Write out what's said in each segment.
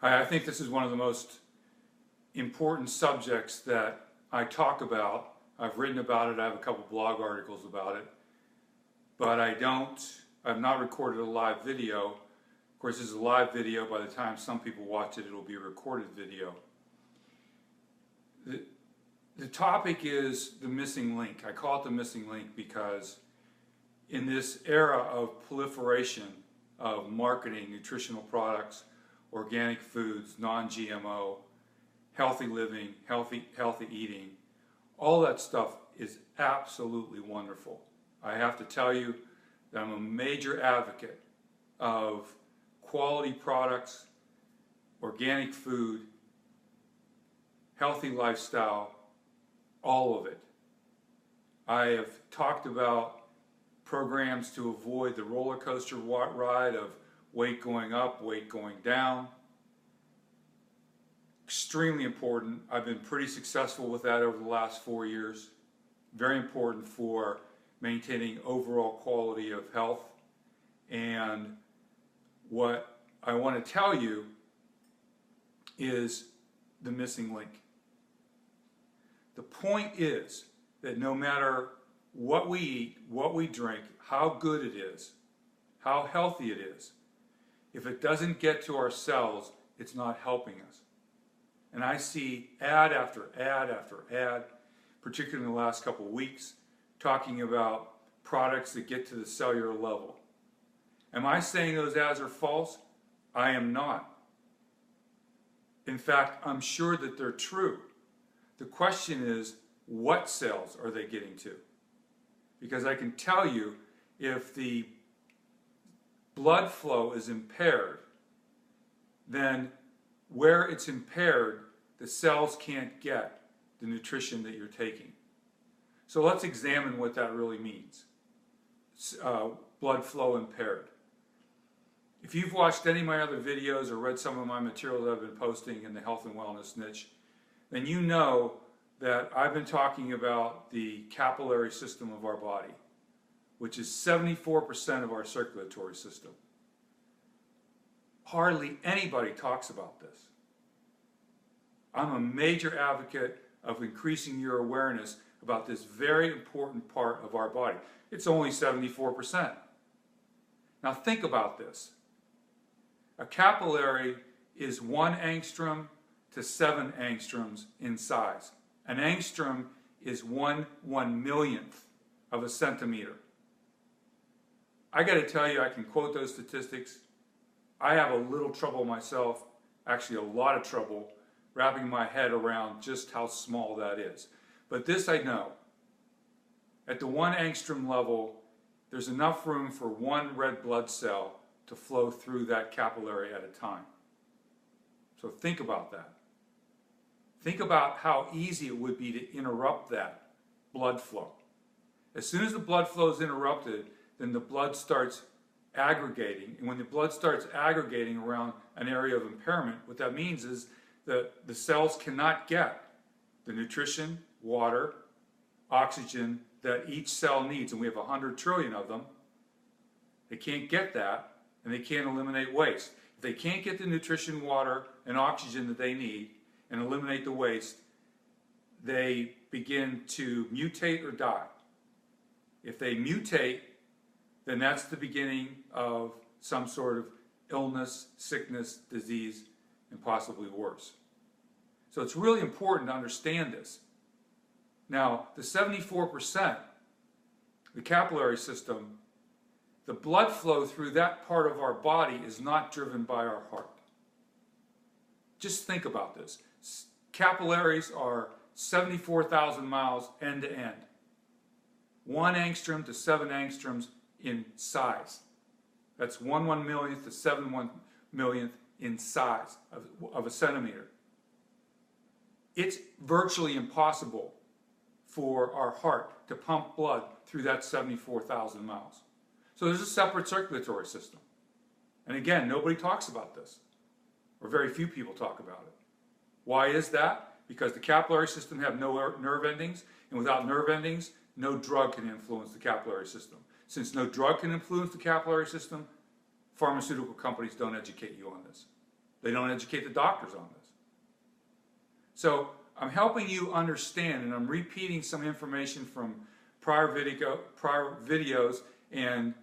I think this is one of the most important subjects that I talk about. I've written about it, I have a couple blog articles about it, but I've not recorded a live video. Of course, this is a live video. By the time some people watch it, it'll be a recorded video. The topic is the missing link. I call it the missing link because in this era of proliferation of marketing nutritional products, organic foods, non-GMO, healthy living, healthy eating, all that stuff is absolutely wonderful. I have to tell you that I'm a major advocate of quality products, organic food, healthy lifestyle, all of it. I have talked about programs to avoid the roller coaster ride of weight going up, weight going down. Extremely important. I've been pretty successful with that over the last 4 years. Very important for maintaining overall quality of health. And what I want to tell you is the missing link. The point is that no matter what we eat, what we drink, how good it is, how healthy it is, if it doesn't get to our cells, it's not helping us. And I see ad after ad after ad, particularly in the last couple of weeks, talking about products that get to the cellular level. Am I saying those ads are false? I am not. In fact, I'm sure that they're true. The question is, what cells are they getting to? Because I can tell you, if the blood flow is impaired, then where it's impaired, the cells can't get the nutrition that you're taking. So let's examine what that really means. Blood flow impaired. If you've watched any of my other videos or read some of my material that I've been posting in the health and wellness niche, then you know that I've been talking about the capillary system of our body, which is 74% of our circulatory system. Hardly anybody talks about this. I'm a major advocate of increasing your awareness about this very important part of our body. It's only 74%. Now think about this. A capillary is 1 angstrom to 7 angstroms in size. An angstrom is 1/1,000,000th of a centimeter. I got to tell you, I can quote those statistics. I have a little trouble myself, actually a lot of trouble, wrapping my head around just how small that is. But this I know. At the 1 angstrom level, there's enough room for 1 red blood cell to flow through that capillary at a time. So think about that. Think about how easy it would be to interrupt that blood flow. As soon as the blood flow is interrupted, then the blood starts aggregating. And when the blood starts aggregating around an area of impairment, what that means is that the cells cannot get the nutrition, water, oxygen that each cell needs. And we have 100 trillion of them. They can't get that, and they can't eliminate waste. If they can't get the nutrition, water, and oxygen that they need and eliminate the waste, they begin to mutate or die. If they mutate, then that's the beginning of some sort of illness, sickness, disease, and possibly worse. So it's really important to understand this. Now, the 74%, the capillary system, the blood flow through that part of our body is not driven by our heart. Just think about this. Capillaries are 74,000 miles end to end. 1 angstrom to 7 angstroms in size. That's 1/1,000,000th to 7/1,000,000th in size of a centimeter. It's virtually impossible for our heart to pump blood through that 74,000 miles. So there's a separate circulatory system. And again, nobody talks about this, or very few people talk about it. Why is that? Because the capillary system have no nerve endings, and without nerve endings, no drug can influence the capillary system. Since no drug can influence the capillary system, pharmaceutical companies don't educate you on this. They don't educate the doctors on this. So I'm helping you understand, and I'm repeating some information from prior videos and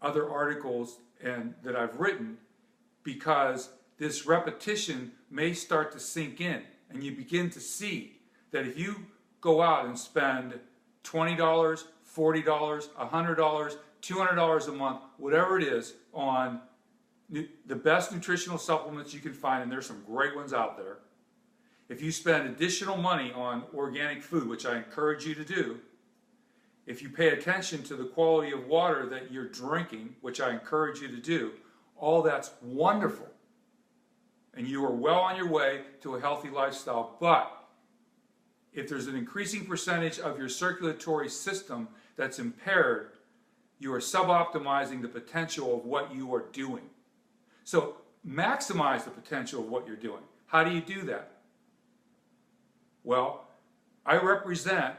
other articles that I've written, because this repetition may start to sink in, and you begin to see that if you go out and spend $20, $40, $100, $200 a month, whatever it is, on the best nutritional supplements you can find, and there's some great ones out there. If you spend additional money on organic food, which I encourage you to do, if you pay attention to the quality of water that you're drinking, which I encourage you to do, all that's wonderful. And you are well on your way to a healthy lifestyle. But if there's an increasing percentage of your circulatory system that's impaired, you are suboptimizing the potential of what you are doing. So maximize the potential of what you're doing. How do you do that? Well, I represent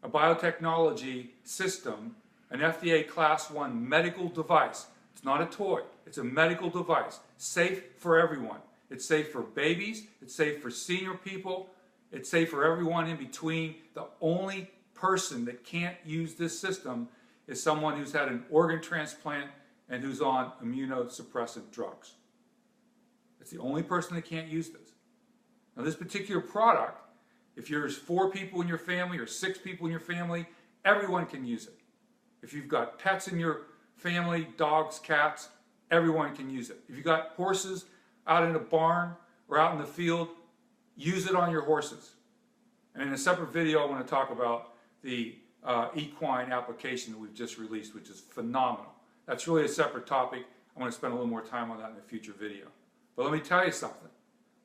a biotechnology system, an FDA Class 1 medical device. It's not a toy. It's a medical device, safe for everyone. It's safe for babies. It's safe for senior people. It's safe for everyone in between. The only person that can't use this system is someone who's had an organ transplant and who's on immunosuppressant drugs. It's the only person that can't use this. Now, this particular product, if there's 4 people in your family or 6 people in your family, everyone can use it. If you've got pets in your family, dogs, cats, everyone can use it. If you've got horses out in a barn or out in the field, use it on your horses. And in a separate video, I want to talk about the equine application that we've just released, which is phenomenal. That's really a separate topic. I want to spend a little more time on that in a future video. But let me tell you something.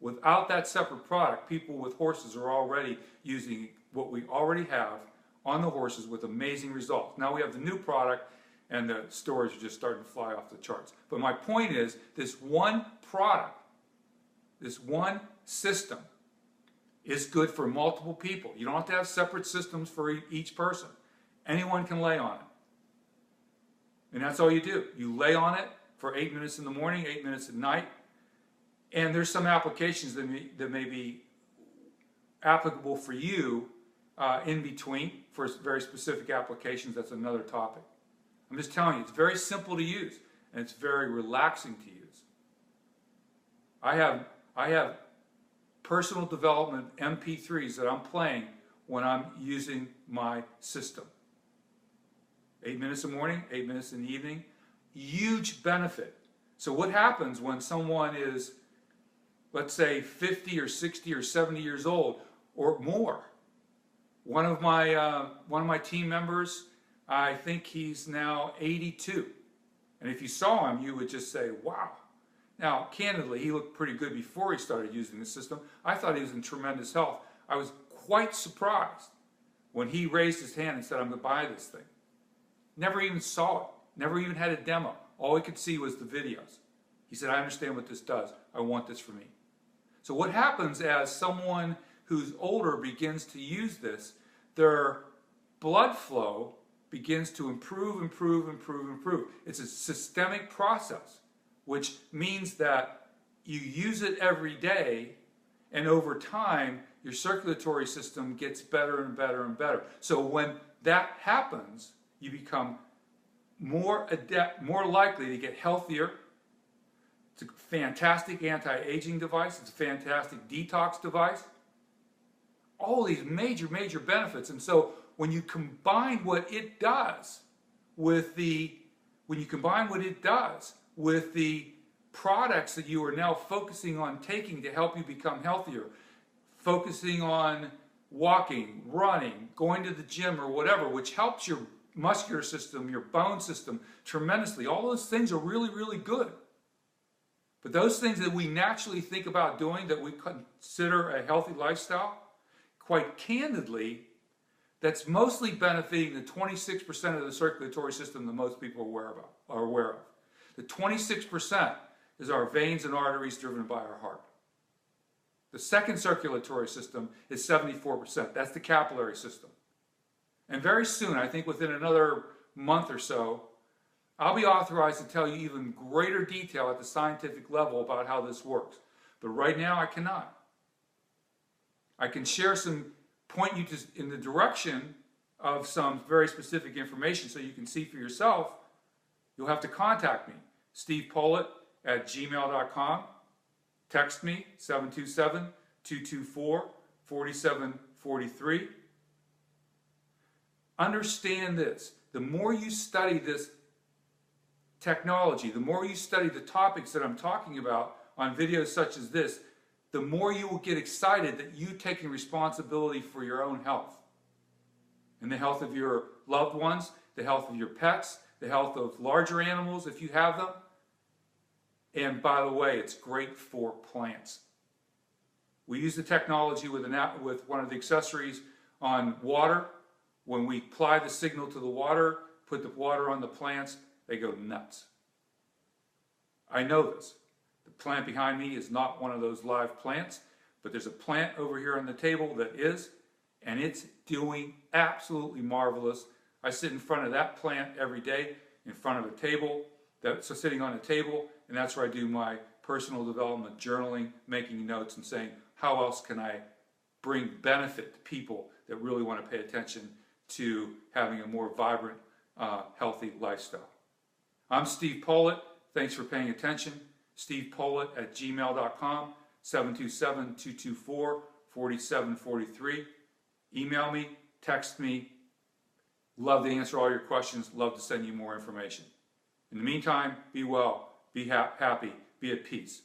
Without that separate product, people with horses are already using what we already have on the horses with amazing results. Now we have the new product, and the stores are just starting to fly off the charts. But my point is, this one product, this one system, is good for multiple people. You don't have to have separate systems for each person. Anyone can lay on it. And that's all you do. You lay on it for 8 minutes in the morning, 8 minutes at night. And there's some applications that may be applicable for you in between for very specific applications. That's another topic. I'm just telling you, it's very simple to use, and it's very relaxing to use. I have personal development MP3s that I'm playing when I'm using my system. 8 minutes in the morning, 8 minutes in the evening. Huge benefit. So what happens when someone is, let's say, 50 or 60 or 70 years old or more? One of my team members, I think he's now 82. And if you saw him, you would just say, wow. Now, candidly, he looked pretty good before he started using the system. I thought he was in tremendous health. I was quite surprised when he raised his hand and said, I'm going to buy this thing. Never even saw it. Never even had a demo. All he could see was the videos. He said, I understand what this does. I want this for me. So what happens as someone who's older begins to use this, their blood flow begins to improve. It's a systemic process, which means that you use it every day, and over time, your circulatory system gets better and better. So when that happens, you become more likely to get healthier. It's a fantastic anti-aging device. It's a fantastic detox device. All these major benefits. And so when you combine what it does with the products that you are now focusing on taking to help you become healthier, focusing on walking, running, going to the gym or whatever, which helps your muscular system, your bone system tremendously. All those things are really good. But those things that we naturally think about doing, that we consider a healthy lifestyle, quite candidly, that's mostly benefiting the 26% of the circulatory system that most people are aware of. The 26% is our veins and arteries driven by our heart. The second circulatory system is 74%. That's the capillary system. And very soon, I think within another month or so, I'll be authorized to tell you even greater detail at the scientific level about how this works. But right now I cannot. I can point you in the direction of some very specific information so you can see for yourself. You'll have to contact me, stevepollett@gmail.com. Text me, 727-224-4743. Understand this. The more you study this technology, the more you study the topics that I'm talking about on videos such as this, the more you will get excited that you're taking responsibility for your own health and the health of your loved ones, the health of your pets, the health of larger animals if you have them. And by the way, it's great for plants. We use the technology with one of the accessories on water. When we apply the signal to the water, put the water on the plants, they go nuts. I know this. The plant behind me is not one of those live plants, but there's a plant over here on the table that is, and it's doing absolutely marvelous. I sit in front of that plant every day, in front of a table, sitting on a table, and that's where I do my personal development, journaling, making notes, and saying, how else can I bring benefit to people that really want to pay attention to having a more vibrant, healthy lifestyle. I'm Steve Pollett. Thanks for paying attention. stevepollett@gmail.com, 727-224-4743. Email me, text me. Love to answer all your questions. Love to send you more information. In the meantime, be well, be happy, be at peace.